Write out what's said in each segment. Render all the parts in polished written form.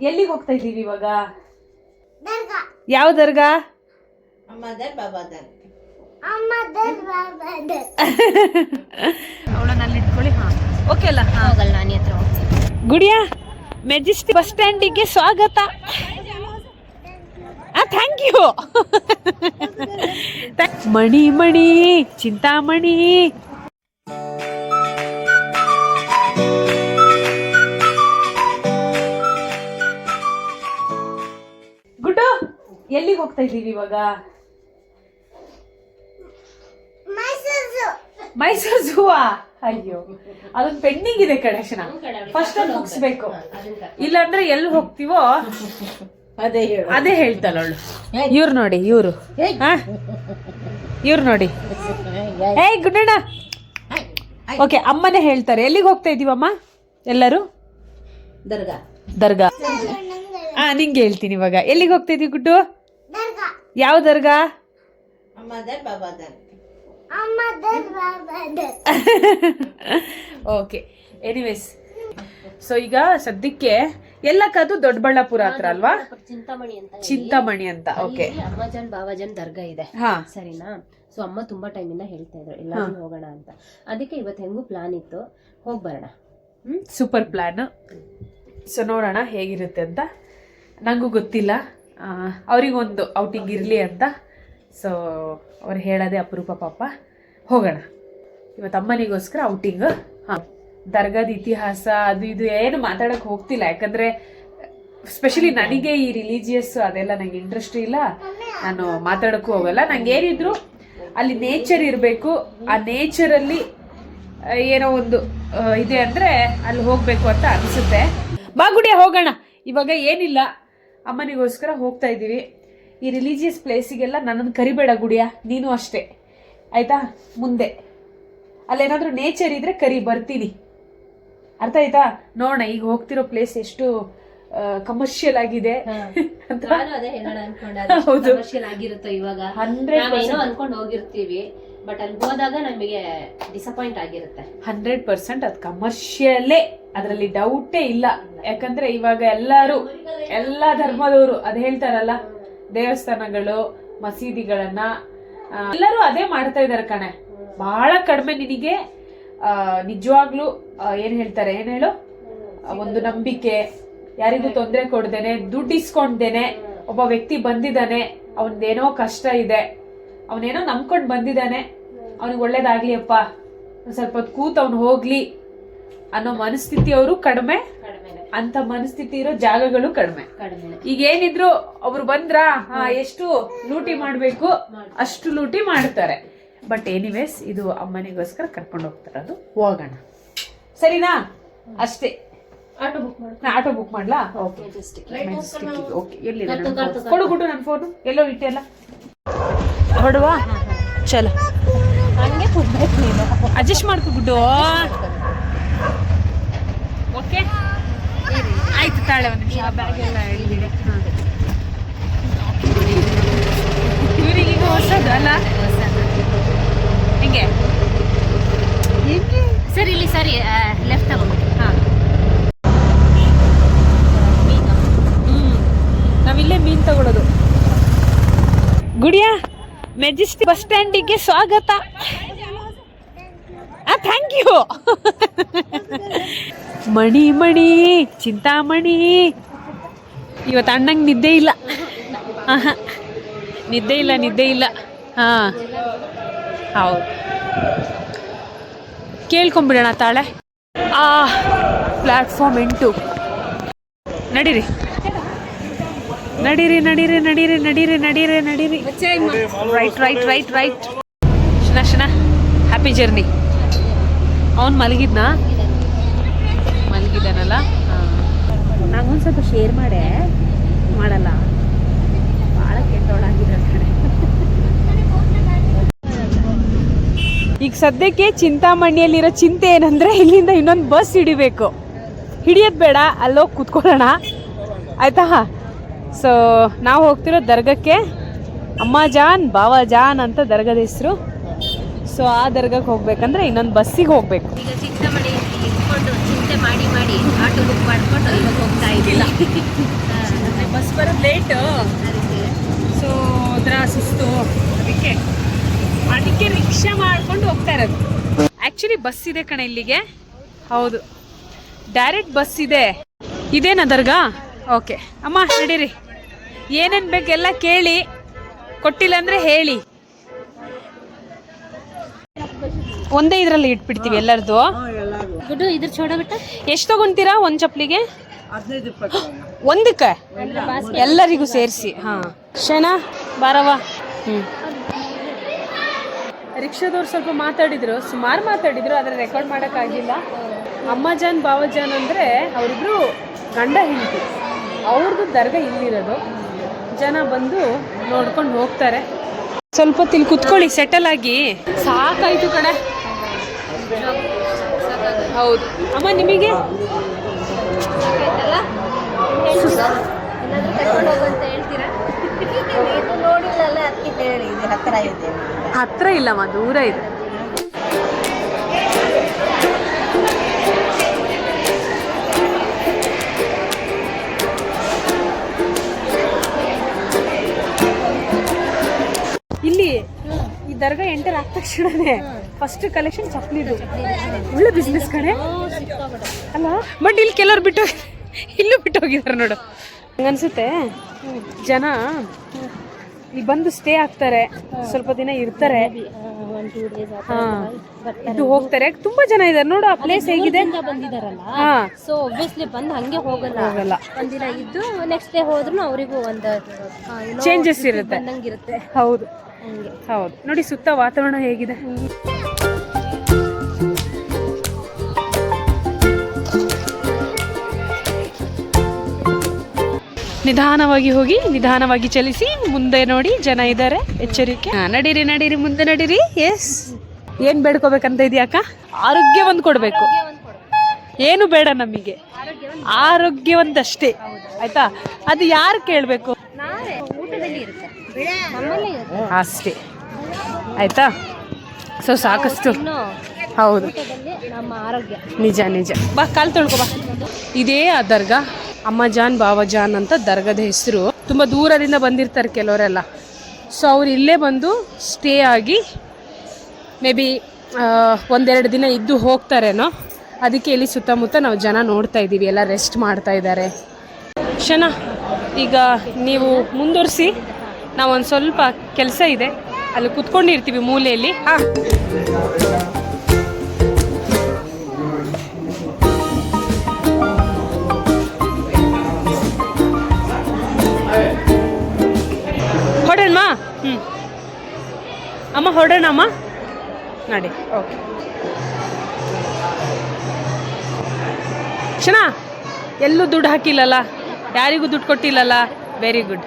ಎಲ್ಲಿಗೆ ಹೋಗ್ತಾ ಇದ್ದೀವಿ ಇವಾಗ? ಯಾವ ದರ್ಗಾ? ಅವಳನ್ನ ಇಟ್ಕೊಳ್ಳಿ. ಹಾ ಓಕೆ ಅಲ್ಲ? ಹೋಗಲ್ಲ, ನಾನು ಹತ್ರ ಹೋಗ್ತೀನಿ. ಗುಡಿಯಾ, ಮೆಜೆಸ್ಟಿಕ್ ಬಸ್ ಸ್ಟ್ಯಾಂಡಿಗೆ ಸ್ವಾಗತ. Thank you. ಮಣಿ ಮಣಿ ಚಿಂತಾಮಣಿ. ಗುಡ್ಡು, ಎಲ್ಲಿಗೆ ಹೋಗ್ತಾ ಇದ್ದೀವಿ ಇವಾಗ? ಮೈಸೂರು ಝೂವಾ? ಅಯ್ಯೋ, ಅದೊಂದು ಪೆಂಡಿಂಗ್ ಇದೆ ಕಣೇಶನ. ಫಸ್ಟ್ ಅದು ಮುಗಿಸ್ಬೇಕು, ಇಲ್ಲಾಂದ್ರೆ ಎಲ್ಲಿ ಹೋಗ್ತೀವೋ ಅದೇ ಹೇಳ್ತಾಳ ಅವಳು. ಇವ್ರು ನೋಡಿ, ಇವ್ರು ನೋಡಿ. ಏಯ್ ಗುಡ್ಡಣ್ಣ, ಓಕೆ ಅಮ್ಮನೇ ಹೇಳ್ತಾರೆ. ಎಲ್ಲಿಗೆ ಹೋಗ್ತಾ ಇದೀವಮ್ಮ ಎಲ್ಲರೂ? ದರ್ಗಾ. ನಿಂಗೆ ಹೇಳ್ತೀನಿ ಇವಾಗ. ಎಲ್ಲಿಗೆ ಹೋಗ್ತಾ ಇದೀವಿ ಗುಡ್ಡು? ಯಾವ ದರ್ಗಾ? ಓಕೆ, ಎನಿವೇಸ್, ಸೊ ಈಗ ಸದ್ಯಕ್ಕೆ ಎಲ್ಲಕ್ಕದು ದೊಡ್ಡಬಳ್ಳಾಪುರ ಹತ್ರ ಅಲ್ವಾ? ಚಿಂತಾಮಣಿ ಅಂತ. ಓಕೆ, ಅಮ್ಮಜಾನ್ ಬಾವಾಜಾನ್ ದರ್ಗಾ ಇದೆ, ಸರಿನಾ? ಸೊ ಅಮ್ಮ ತುಂಬಾ ಟೈಮ್ ಇಂದ ಹೇಳ್ತಾ ಇದ್ರು ಎಲ್ಲರೂ ಹೋಗೋಣ ಅಂತ. ಅದಕ್ಕೆ ಇವತ್ತು ಹೆಂಗೂ ಪ್ಲಾನ್ ಇತ್ತು, ಹೋಗಿ ಬರೋಣ. Super plan. ಸೊ ನೋಡೋಣ ಹೇಗಿರುತ್ತೆ ಅಂತ. ನಂಗೂ ಗೊತ್ತಿಲ್ಲ, ಅವರಿಗೊಂದು ಔಟಿಂಗ್ ಇರಲಿ ಅಂತ. ಸೊ ಅವ್ರು ಹೇಳೋದೇ ಅಪರೂಪ ಪಾಪ. ಹೋಗೋಣ ಇವತ್ತು ಅಮ್ಮನಿಗೋಸ್ಕರ ಔಟಿಂಗ್. ದರ್ಗಾದ ಇತಿಹಾಸ ಅದು ಇದು ಏನು ಮಾತಾಡಕ್ಕೆ ಹೋಗ್ತಿಲ್ಲ, ಯಾಕಂದರೆ ಸ್ಪೆಷಲಿ ನನಗೆ ಈ ರಿಲಿಜಿಯಸ್ ಅದೆಲ್ಲ ನಂಗೆ ಇಂಟ್ರೆಸ್ಟ್ ಇಲ್ಲ. ನಾನು ಮಾತಾಡೋಕ್ಕೂ ಹೋಗಲ್ಲ. ನಂಗೆ ಏನಿದ್ರು ಅಲ್ಲಿ ನೇಚರ್ ಇರಬೇಕು, ಆ ನೇಚರಲ್ಲಿ ಏನೋ ಒಂದು ಇದೆ ಅಂದರೆ ಅಲ್ಲಿ ಹೋಗಬೇಕು ಅಂತ ಅನಿಸುತ್ತೆ. ಬಾ ಗುಡಿಯ ಹೋಗೋಣ. ಇವಾಗ ಏನಿಲ್ಲ, ಅಮ್ಮನಿಗೋಸ್ಕರ ಹೋಗ್ತಾ ಇದ್ದೀವಿ. ಈ ರಿಲಿಜಿಯಸ್ ಪ್ಲೇಸಿಗೆಲ್ಲ ನನ್ನನ್ನು ಕರಿಬೇಡ ಗುಡಿಯ, ನೀನು ಅಷ್ಟೇ ಆಯಿತಾ? ಮುಂದೆ ಅಲ್ಲೇನಾದರೂ ನೇಚರ್ ಇದ್ರೆ ಕರಿ, ಬರ್ತೀನಿ. ಅರ್ಥ ಆಯ್ತಾ? ನೋಡೋಣ ಈಗ ಹೋಗ್ತಿರೋ ಪ್ಲೇಸ್ ಎಷ್ಟು ಕಮರ್ಷಿಯಲ್ ಆಗಿದೆ ಅಂತ. ಹೌದು, ಕಮರ್ಷಿಯಲ್ ಆಗಿರುತ್ತೋ ಇವಾಗ 100% ಅನ್ಕೊಂಡು ಹೋಗಿರ್ತೀವಿ, ಬಟ್ ಅಲ್ಲಿ ಹೋದಾಗ ನಮಗೆ ಡಿಸಪಾಯಿಂಟ್ ಆಗಿರುತ್ತೆ. 100% ಅದು ಕಮರ್ಷಿಯಲ್ಲೇ, ಅದರಲ್ಲಿ ಡೌಟೇ ಇಲ್ಲ. ಯಾಕಂದ್ರೆ ಇವಾಗ ಎಲ್ಲಾ ಧರ್ಮದವರು ಅದ್ ಹೇಳ್ತಾರಲ್ಲ, ದೇವಸ್ಥಾನಗಳು ಮಸೀದಿಗಳನ್ನ ಎಲ್ಲರೂ ಅದೇ ಮಾಡ್ತಾ ಇದಾರೆ ಕಣೆ. ಬಹಳ ಕಡಿಮೆ ನಿನಗೆ ನಿಜವಾಗ್ಲೂ ಏನ್ ಹೇಳ್ತಾರೆ, ಏನ್ ಹೇಳು, ಒಂದು ನಂಬಿಕೆ, ಯಾರಿಗೂ ತೊಂದರೆ ಕೊಡ್ದೇನೆ, ದುಡ್ಡು ಇಸ್ಕೊಂಡ್ದೇನೆ ಒಬ್ಬ ವ್ಯಕ್ತಿ ಬಂದಿದ್ದಾನೆ, ಅವನದೇನೋ ಕಷ್ಟ ಇದೆ, ಅವನೇನೋ ನಂಬ್ಕೊಂಡು ಬಂದಿದ್ದಾನೆ, ಅವನಿಗೆ ಒಳ್ಳೇದಾಗ್ಲಿ ಅಪ್ಪ, ಸ್ವಲ್ಪ ಹೊತ್ತು ಕೂತ್ ಅವ್ನು ಹೋಗ್ಲಿ ಅನ್ನೋ ಮನಸ್ಥಿತಿ ಅವರು ಕಡಿಮೆ. ಅಂತ ಮನಸ್ಥಿತಿ ಇರೋ ಜಾಗಗಳು ಕಡಿಮೆ. ಈಗ ಏನಿದ್ರು ಒಬ್ರು ಬಂದ್ರ ಎಷ್ಟು ಲೂಟಿ ಮಾಡ್ಬೇಕು ಅಷ್ಟು ಲೂಟಿ ಮಾಡ್ತಾರೆ. ಬಟ್ ಎನಿವೇಸ್ ಇದು ಅಮ್ಮನಿಗೋಸ್ಕರ ಕರ್ಕೊಂಡು ಹೋಗ್ತಾರದು. ಹೋಗೋಣ, ಸರಿನಾ? ಅಷ್ಟೇ. ಆಟೋ ಬುಕ್ ಮಾಡ್ಲಾ? ಓಕೆ, ಎಲ್ಲಿದೆ ಕೊಡು ಗುಡ್ಡು, ನನ್ನ ಫೋನು ಎಲ್ಲೋ ಇಟ್ಟೆಲ್ಲ. ಹೊಡುವ ಚಲೋ, ಹಂಗೆ ಕೊಡ್ಬೇಕು ನೀನು, ಅಡ್ಜಸ್ಟ್ ಮಾಡ್ಕೊ ಗುಡ್ಡು. ಓಕೆ ಆಯ್ತು, ತಾಳೆ ಒಂದು ನಿಮಿಷ, ಬ್ಯಾಗ್ ಎಲ್ಲ ಹಿಡಿದಿಡಿ. ಇವರಿಗೀಗ ಹೊಸದು ಅಲ್ಲ, ಹಿಂಗೆ ಸರಿ ಇಲ್ಲಿ ಸರಿ ಲೆಫ್ಟ್ ತಗೊಂಡು. ನಾವಿಲ್ಲೇ ಮೀನು ತಗೊಳ್ಳೋದು. ಗುಡಿಯಾ, ಮೆಜೆಸ್ಟಿಕ್ ಬಸ್ ಸ್ಟ್ಯಾಂಡಿಗೆ ಸ್ವಾಗತ. Thank you. ಮಣಿ ಮಣಿ ಚಿಂತಾಮಣಿ. ಇವತ್ತು ಅಣ್ಣಂಗೆ ನಿದ್ದೆ ಇಲ್ಲ. ನಿದ್ದೆ ಇಲ್ಲ. ಹೌದು, ಕೇಳ್ಕೊಂಬಿಡೋಣ ತಾಳೆ. ಪ್ಲಾಟ್ಫಾರ್ಮ್ 8. ನಡೀರಿ. ರೈಟ್. ಶನ ಹ್ಯಾಪಿ ಜರ್ನಿ. ಅವನು ಮಲಗಿದ್ದಾನಲ್ಲ. ನಂಗೊಂದು ಸ್ವಲ್ಪ ಶೇರ್ ಮಾಡಲ್ಲ, ಭಾಳ ಕೆಟ್ಟವಳಾಗಿದ್ದಾಳೆ. ಈಗ ಸದ್ಯಕ್ಕೆ ಚಿಂತಾಮಣಿಯಲ್ಲಿರೋ ಚಿಂತೆ ಏನಂದರೆ, ಇಲ್ಲಿಂದ ಇನ್ನೊಂದು ಬಸ್ ಹಿಡಿಬೇಕು. ಹಿಡಿಯೋದು ಬೇಡ, ಅಲ್ಲೋಗಿ ಕೂತ್ಕೊಳ್ಳೋಣ ಆಯಿತಾ? ಸೊ ನಾವು ಹೋಗ್ತಿರೋ ದರ್ಗಕ್ಕೆ ಅಮ್ಮಜಾನ್ ಬಾವಾಜಾನ್ ಅಂತ ದರ್ಗದ ಹೆಸರು. ಸೊ ಆ ದರ್ಗಕ್ಕೆ ಹೋಗ್ಬೇಕಂದ್ರೆ ಇನ್ನೊಂದು ಬಸ್ಸಿಗೆ ಹೋಗ್ಬೇಕು. ಈಗ ಚಿಂತಾಮಣಿ ಇಟ್ಕೊಂಡು ಚಿಂತೆ ಮಾಡಿ ಆಟೋ ಬುಕ್ ಮಾಡ್ಕೊಂಡು ಇವಾಗ ಹೋಗ್ತಾ ಇದ್ದಿಲ್ಲ. ಬಸ್ ಬರೋದು ಲೇಟು, ಸೊ ಅದರ ಸುಸ್ತು, ಅದಕ್ಕೆ ರಿಕ್ಷಾ ಮಾಡ್ಕೊಂಡು ಹೋಗ್ತಾ ಇರೋದು. ಆ್ಯಕ್ಚುಲಿ ಬಸ್ ಇದೆ ಕಣೆ ಇಲ್ಲಿಗೆ. ಹೌದು, ಡೈರೆಕ್ಟ್ ಬಸ್ ಇದೆ. ಇದೇನಾ ದರ್ಗಾ? ಓಕೆ ಅಮ್ಮ ನಡೀರಿ, ಏನೇನು ಬೇಕೆಲ್ಲ ಕೇಳಿ, ಕೊಟ್ಟಿಲ್ಲ ಅಂದರೆ ಹೇಳಿ. ಒಂದೇ ಇದರಲ್ಲಿ ಇಟ್ಬಿಡ್ತೀವಿ ಎಲ್ಲರದು. ಗುಡ್ಡು ಇದ್ರ ಚೋಡ ಬಿಟ್ಟ ಎಷ್ಟು ತಗೊಂತೀರಾ ಒಂದು ಚಪ್ಪಲಿಗೆ? ಒಂದಕ್ಕೆ ಎಲ್ಲರಿಗೂ ಸೇರಿಸಿ. ಹಾಂ ಶನಾ ಬಾರವ. ರಿಕ್ಷಾದವ್ರು ಸ್ವಲ್ಪ ಮಾತಾಡಿದ್ರು, ಸುಮಾರು ಮಾತಾಡಿದ್ರು, ಆದರೆ ರೆಕಾರ್ಡ್ ಮಾಡೋಕ್ಕಾಗಿಲ್ಲ. ಅಮ್ಮಜಾನ್ ಬಾವಜಾನ್ ಅಂದರೆ ಅವರಿಬ್ರು ಗಂಡ ಹೆಂಡತಿ, ಅವ್ರದ್ದು ದರ್ಗಾ ಇಲ್ಲಿರೋದು. ಜನ ಬಂದು ನೋಡ್ಕೊಂಡು ಹೋಗ್ತಾರೆ. ಸ್ವಲ್ಪ ತಿಲ್ಲಿ ಕುತ್ಕೊಳ್ಳಿ, ಸೆಟಲ್ ಆಗಿ. ಸಾಕಾಯ್ತು ಕಡೆ. ಹೌದು ಅಮ್ಮ, ನಿಮಗೆ ಹತ್ರ ಇಲ್ಲಮ್ಮ, ದೂರ ಇದೆ. ಇಲ್ಲಿ ಈ ದರ್ಗಾ ಎಂಟರ್ ಆದ ತಕ್ಷಣನೇ ಫಸ್ಟ್ ಕಲೆಕ್ಷನ್ ಚಪ್ಪಲಿದು. ಒಳ್ಳೆ ಬಿಸ್ನೆಸ್ ಕಡೆ ಅಲ್ಲ. ಬಟ್ ಇಲ್ಲಿ ಕೆಲವ್ರು ಬಿಟ್ಟು ಇಲ್ಲೂ ಬಿಟ್ಟು ಹೋಗಿದ್ದಾರೆ ನೋಡು. ಹಂಗನ್ಸುತ್ತೆ ಜನ ಇಲ್ಲಿ ಬಂದು ಸ್ಟೇ ಆಗ್ತಾರೆ, ಸ್ವಲ್ಪ ದಿನ ಇರ್ತಾರೆ, ಇದು ಹೋಗ್ತಾರೆ. ತುಂಬಾ ಜನ ಇದಾರೆ ನೋಡು. ಆ ಪ್ಲೇಸ್ ಹೇಗಿದೆ ಬಂದಿದಾರಲ್ಲ, ಸೊ ಒಬ್ವಿಯಸ್ಲಿ ಬಂದು ಹಂಗೆ ಹೋಗಲ್ಲ. ಒಂದಿನ ಇದ್ದು ನೆಕ್ಸ್ಟ್ ಡೇ ಹೋದ್ರು ಅವರಿಗೂ ಒಂದು ಚೇಂಜಸ್ ಇರುತ್ತೆ. ಹೌದು ಹೌದು. ನೋಡಿ ಸುತ್ತ ವಾತಾವರಣ ಹೇಗಿದೆ. ನಿಧಾನವಾಗಿ ಹೋಗಿ ನಿಧಾನವಾಗಿ ಚಲಿಸಿ, ಮುಂದೆ ನೋಡಿ ಜನ ಇದ್ದಾರೆ, ಎಚ್ಚರಿಕೆ. ನಡೀರಿ ನಡೀರಿ, ಮುಂದೆ ನಡೀರಿ. ಎಸ್, ಏನ್ ಬೇಡ್ಕೋಬೇಕಂತ ಇದೆಯಾಕ? ಆರೋಗ್ಯ ಒಂದು ಕೊಡ್ಬೇಕು, ಏನು ಬೇಡ ನಮಗೆ, ಆರೋಗ್ಯವಂತಷ್ಟೇ ಆಯ್ತಾ. ಅದು ಯಾರು ಕೇಳಬೇಕು? ಅಷ್ಟೇ ಆಯ್ತಾ. ಸೊ ಸಾಕಷ್ಟು. ಹೌದು, ನಿಜ ನಿಜ. ಬಾ, ಕಾಲು ತೊಳ್ಕೊ ಬಾ. ಇದೇ ಆ ದರ್ಗಾ, ಅಮ್ಮಜಾನ್ ಬಾವಜಾನ್ ಅಂತ ದರ್ಗಾದ ಹೆಸರು. ತುಂಬ ದೂರದಿಂದ ಬಂದಿರ್ತಾರೆ ಕೆಲವರೆಲ್ಲ. ಸೊ ಅವ್ರು ಇಲ್ಲೇ ಬಂದು ಸ್ಟೇ ಆಗಿ ಮೇ ಬಿ ಒಂದೆರಡು ದಿನ ಇದ್ದು ಹೋಗ್ತಾರೇನೋ. ಅದಕ್ಕೆ ಇಲ್ಲಿ ಸುತ್ತಮುತ್ತ ನಾವು ಜನ ನೋಡ್ತಾ ಇದ್ದೀವಿ, ಎಲ್ಲ ರೆಸ್ಟ್ ಮಾಡ್ತಾ ಇದ್ದಾರೆ. ಶನಾ, ಈಗ ನೀವು ಮುಂದುವರಿಸಿ, ನಾವೊಂದು ಸ್ವಲ್ಪ ಕೆಲಸ ಇದೆ, ಅಲ್ಲಿ ಕುತ್ಕೊಂಡಿರ್ತೀವಿ ಮೂಲೆಯಲ್ಲಿ. ಹಾಂ, ಹೊಡೋಣ. ಅಮ್ಮ ಹೊಡೋಣ ಅಮ್ಮ, ನೋಡಿ. ಓಕೆ ಶನಾ, ಎಲ್ಲೂ ದುಡ್ಡು ಹಾಕಿಲ್ಲಲ್ಲ, ಯಾರಿಗೂ ದುಡ್ಡು ಕೊಟ್ಟಿಲ್ಲಲ್ಲ. Very good.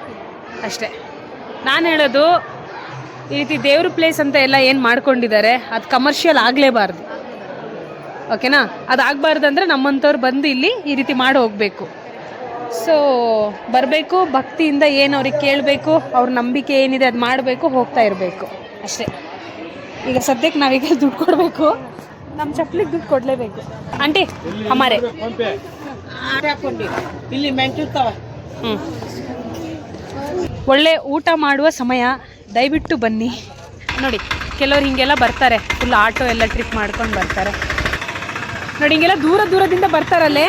ಅಷ್ಟೇ ನಾನು ಹೇಳೋದು. ಈ ರೀತಿ ದೇವ್ರ ಪ್ಲೇಸ್ ಅಂತ ಎಲ್ಲ ಏನು ಮಾಡ್ಕೊಂಡಿದ್ದಾರೆ, ಅದು ಕಮರ್ಷಿಯಲ್ ಆಗಲೇಬಾರ್ದು. ಓಕೆನಾ? ಅದು ಆಗಬಾರ್ದಂದ್ರೆ ನಮ್ಮಂಥವ್ರು ಬಂದು ಇಲ್ಲಿ ಈ ರೀತಿ ಮಾಡಿ ಹೋಗಬೇಕು. ಸೊ ಬರಬೇಕು, ಭಕ್ತಿಯಿಂದ ಏನು ಅವ್ರಿಗೆ ಕೇಳಬೇಕು, ಅವ್ರ ನಂಬಿಕೆ ಏನಿದೆ ಅದು ಮಾಡಬೇಕು, ಹೋಗ್ತಾ ಇರಬೇಕು ಅಷ್ಟೇ. ಈಗ ಸದ್ಯಕ್ಕೆ ನಾವೀಗ ದುಡ್ಡು ಕೊಡಬೇಕು, ನಮ್ಮ ಚಪ್ಪಲಿಗೆ ದುಡ್ಡು ಕೊಡಲೇಬೇಕು. ಆಂಟಿ ಅಮ್ಮಾರೆ ಇಲ್ಲಿ ಮೆಂಟಿರ್ತಾವ. ಒಳ್ಳೆ ಊಟ ಮಾಡುವ ಸಮಯ, ದಯವಿಟ್ಟು ಬನ್ನಿ. ನೋಡಿ ಕೆಲವ್ರು ಹಿಂಗೆಲ್ಲ ಬರ್ತಾರೆ, ಫುಲ್ ಆಟೋ ಎಲ್ಲ ಟ್ರಿಪ್ ಮಾಡ್ಕೊಂಡು ಬರ್ತಾರೆ ನೋಡಿ. ಹಿಂಗೆಲ್ಲ ದೂರದಿಂದ ಬರ್ತಾರಲ್ಲೇ,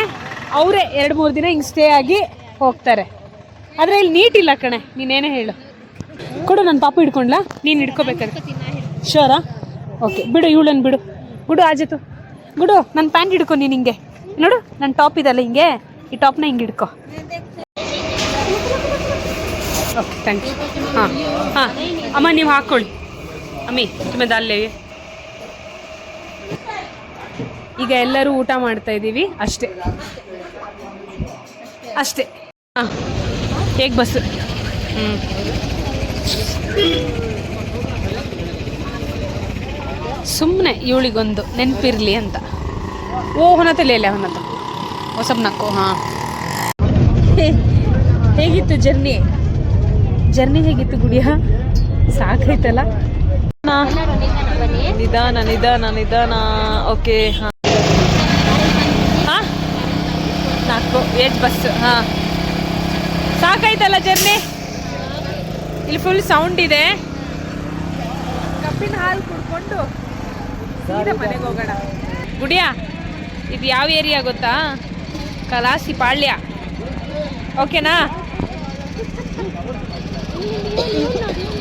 ಅವರೇ 2-3 ದಿನ ಹಿಂಗೆ ಸ್ಟೇ ಆಗಿ ಹೋಗ್ತಾರೆ. ಆದರೆ ಇಲ್ಲಿ ನೀಟ್ ಇಲ್ಲ ಕಣೆ, ನೀನೇನೇ ಹೇಳು. ಕೊಡು, ನನ್ನ ಪಾಪು ಹಿಡ್ಕೊಂಡ್ಲಾ? ನೀನು ಹಿಡ್ಕೋಬೇಕಾದ್ರೆ ಶೋರಾ? ಓಕೆ ಬಿಡು, ಇವಳನ್ನು ಬಿಡು. ಗುಡು ಆಜತು, ಗುಡು ನನ್ನ ಪ್ಯಾಂಟ್ ಹಿಡ್ಕೊ. ನೀನು ಹಿಂಗೆ ನೋಡು, ನನ್ನ ಟಾಪ್ ಇದಲ್ಲ ಹಿಂಗೆ, ಈ ಟಾಪ್ನ ಹಿಂಗೆ ಹಿಡ್ಕೊ. Okay thank you. ಹಾಂ ಹಾಂ ಅಮ್ಮ, ನೀವು ಹಾಕ್ಕೊಳ್ಳಿ ಅಮ್ಮಿ, ತುಮದ ಅಲ್ಲೇ. ಈಗ ಎಲ್ಲರೂ ಊಟ ಮಾಡ್ತಾ ಇದ್ದೀವಿ ಅಷ್ಟೇ ಅಷ್ಟೇ. ಹಾಂ, ಹೇಗೆ ಬಸ್ಸು? ಸುಮ್ಮನೆ ಇವಳಿಗೊಂದು ನೆನಪಿರಲಿ ಅಂತ. ಓ ಹೊನತ ಲೇಲೆ ಹೊನತ ಹೊಸಬ್ ನಕ್ಕು. ಹಾಂ, ಹೇಗಿತ್ತು ಜರ್ನಿ ಹೇಗಿತ್ತು ಗುಡಿಯ? ಸಾಕೈತಲ್ಲ. ನಿಧಾನ ನಿಧಾನ ನಿಧಾನ. ಓಕೆ. ಹಾಂ ಹಾಂ, 4 ಏಜ್ ಬಸ್. ಹಾಂ ಸಾಕಾಯ್ತಲ್ಲ ಜರ್ನಿ. ಇಲ್ಲಿ ಫುಲ್ ಸೌಂಡ್ ಇದೆ. ಕಬ್ಬಿನ ಹಾಲು ಕುಡ್ಕೊಂಡು ಸೀದಾ ಮನೆಗೆ ಹೋಗೋಣ. ಗುಡಿಯಾ, ಇದು ಯಾವ ಏರಿಯಾ ಗೊತ್ತಾ? ಕಲಾಸಿ ಪಾಳ್ಯ. ಓಕೆನಾ?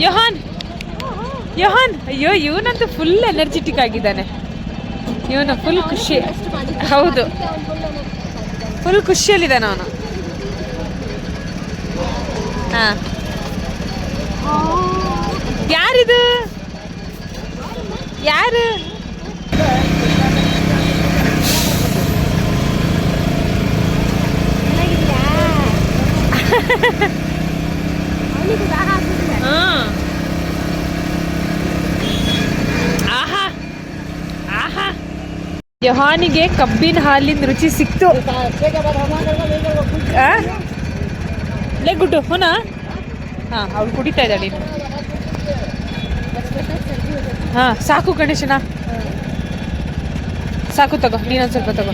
ಯೋಹಾನ್ ಯೋಹಾನ್, ಅಯ್ಯೋ ಇವನಂತೂ ಫುಲ್ ಎನರ್ಜೆಟಿಕ್ ಆಗಿದ್ದಾನೆ. ಇವನು ಫುಲ್ ಖುಷಿ. ಹೌದು, ಫುಲ್ ಖುಷಿಯಲ್ಲಿದ್ದಾನೆ ಅವನು. ಹಾ, ಯಾರಿದು? ಯಾರು? ಆಹಾ ಆಹಾ, ಯೋಹಾನಿಗೆ ಕಬ್ಬಿನ ಹಾಲಿನ ರುಚಿ ಸಿಕ್ತು. ಲೇ ಗುಡ್ಡು, ಹುನಾ? ಹಾ, ಅವಳು ಕುಡಿತಾ ಇದ್ದಾಳೆ. ಹಾ, ಸಾಕು ಗಣೇಶನ, ಸಾಕು. ತಗೋ, ನೀನೊಂದು ಸ್ವಲ್ಪ ತಗೋ.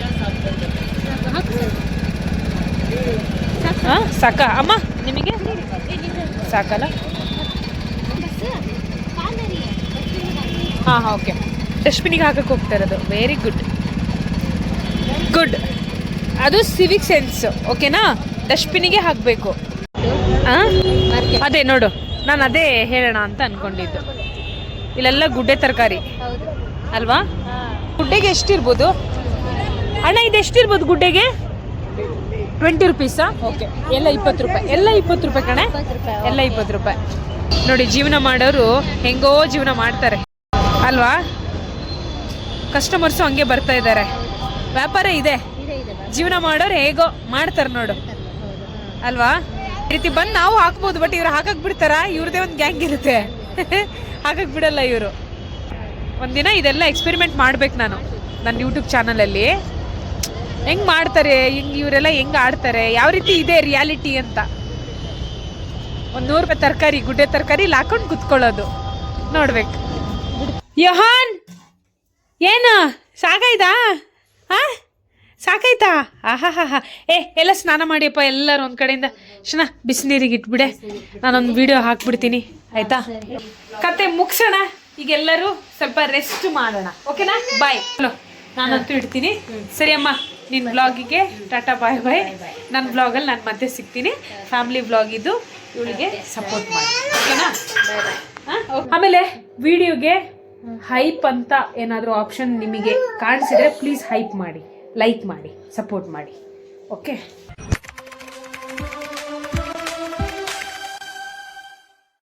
ಹಾ, ಸಾಕಾ ಅಮ್ಮ? ನಿಮಗೆ ಸಾಕಲ್ಲ? ಹಾಂ ಓಕೆ. ಡಸ್ಟ್ಬಿನಿಗೆ ಹಾಕಕ್ಕೆ ಹೋಗ್ತಾ ಇರೋದು. Very good good. ಅದು ಸಿವಿಕ್ ಸೆನ್ಸ್. ಓಕೆನಾ? ಡಸ್ಟ್ಬಿನಿಗೆ ಹಾಕಬೇಕು. ಅದೇ ನೋಡು, ನಾನು ಅದೇ ಹೇಳೋಣ ಅಂತ ಅನ್ಕೊಂಡಿದ್ದು. ಇಲ್ಲೆಲ್ಲ ಗುಡ್ಡೆ ತರಕಾರಿ ಅಲ್ವಾ? ಗುಡ್ಡೆಗೆ ಎಷ್ಟಿರ್ಬೋದು ಅಣ್ಣ? ಇದು ಎಷ್ಟಿರ್ಬೋದು ಗುಡ್ಡೆಗೆ? 20 ರುಪೀಸಾ? ಓಕೆ, ಎಲ್ಲ 20 ರೂಪಾಯಿ. ಎಲ್ಲ 20 ರೂಪಾಯಿ ಕಣೆ, ಎಲ್ಲ 20 ರೂಪಾಯಿ. ನೋಡಿ, ಜೀವನ ಮಾಡೋರು ಹೆಂಗೋ ಜೀವನ ಮಾಡ್ತಾರೆ ಅಲ್ವಾ? ಕಸ್ಟಮರ್ಸು ಹಂಗೆ ಬರ್ತಾ ಇದ್ದಾರೆ. ವ್ಯಾಪಾರ ಇದೆ, ಜೀವನ ಮಾಡೋರು ಹೇಗೋ ಮಾಡ್ತಾರೆ ನೋಡು ಅಲ್ವಾ? ಈ ರೀತಿ ಬಂದು ನಾವು ಹಾಕ್ಬೋದು, ಬಟ್ ಇವ್ರು ಹಾಕಕ್ ಬಿಡ್ತಾರ? ಇವ್ರದೇ ಒಂದು ಗ್ಯಾಂಗ್ ಇರುತ್ತೆ, ಹಾಕಕ್ ಬಿಡಲ್ಲ ಇವರು. ಒಂದಿನ ಇದೆಲ್ಲ ಎಕ್ಸ್ಪೆರಿಮೆಂಟ್ ಮಾಡ್ಬೇಕು ನಾನು ನನ್ನ ಯೂಟ್ಯೂಬ್ ಚಾನಲಲ್ಲಿ. ಹೆಂಗ್ ಮಾಡ್ತಾರೆ, ಹಿಂಗೆ ಇವರೆಲ್ಲ ಹೆಂಗ್ ಆಡ್ತಾರೆ, ಯಾವ ರೀತಿ ಇದೆ ರಿಯಾಲಿಟಿ ಅಂತ. ಒಂದು 100 ರೂಪಾಯಿ ತರಕಾರಿ, ಗುಡ್ಡೆ ತರಕಾರಿ ಇಲ್ಲಿ ಹಾಕೊಂಡು ಕುತ್ಕೊಳ್ಳೋದು ನೋಡ್ಬೇಕು. ಯೋಹಾನ್, ಏನು ಸಾಕಾಯ್ತಾ? ಹಾ, ಸಾಕಾಯ್ತಾ? ಆಹಾ ಹಾ ಹಾ. ಎಲ್ಲ ಸ್ನಾನ ಮಾಡಿಯಪ್ಪ ಎಲ್ಲರೂ ಒಂದ್ ಕಡೆಯಿಂದ. ಶನಾ, ಬಿಸಿನೀರಿಗೆ ಇಟ್ಬಿಡೆ, ನಾನೊಂದು ವಿಡಿಯೋ ಹಾಕ್ಬಿಡ್ತೀನಿ ಆಯ್ತಾ? ಕತೆ ಮುಗ್ಸೋಣ ಈಗ. ಎಲ್ಲರೂ ಸ್ವಲ್ಪ ರೆಸ್ಟ್ ಮಾಡೋಣ. ಓಕೆನಾ? ಬಾಯ್. ಹಲೋ, ನಾನಂತೂ ಇಡ್ತೀನಿ. ಸರಿ ಅಮ್ಮ, ನಿನ್ನ ಬ್ಲಾಗಿಗೆ ಟಾಟಾ ಬಾಯ್ ಬಾಯ್. ನನ್ನ ಬ್ಲಾಗಲ್ಲಿ ನಾನು ಮತ್ತೆ ಸಿಗ್ತೀನಿ. ಫ್ಯಾಮಿಲಿ ಬ್ಲಾಗ್ ಇದು. ಇವಳಿಗೆ ಸಪೋರ್ಟ್ ಮಾಡಿ, ಓಕೆನಾ? ಆಮೇಲೆ ವಿಡಿಯೋಗೆ ಹೈಪ್ ಅಂತ ಏನಾದರೂ ಆಪ್ಷನ್ ನಿಮಗೆ ಕಾಣಿಸಿದ್ರೆ ಪ್ಲೀಸ್ ಹೈಪ್ ಮಾಡಿ, ಲೈಕ್ ಮಾಡಿ, ಸಪೋರ್ಟ್ ಮಾಡಿ. ಓಕೆ?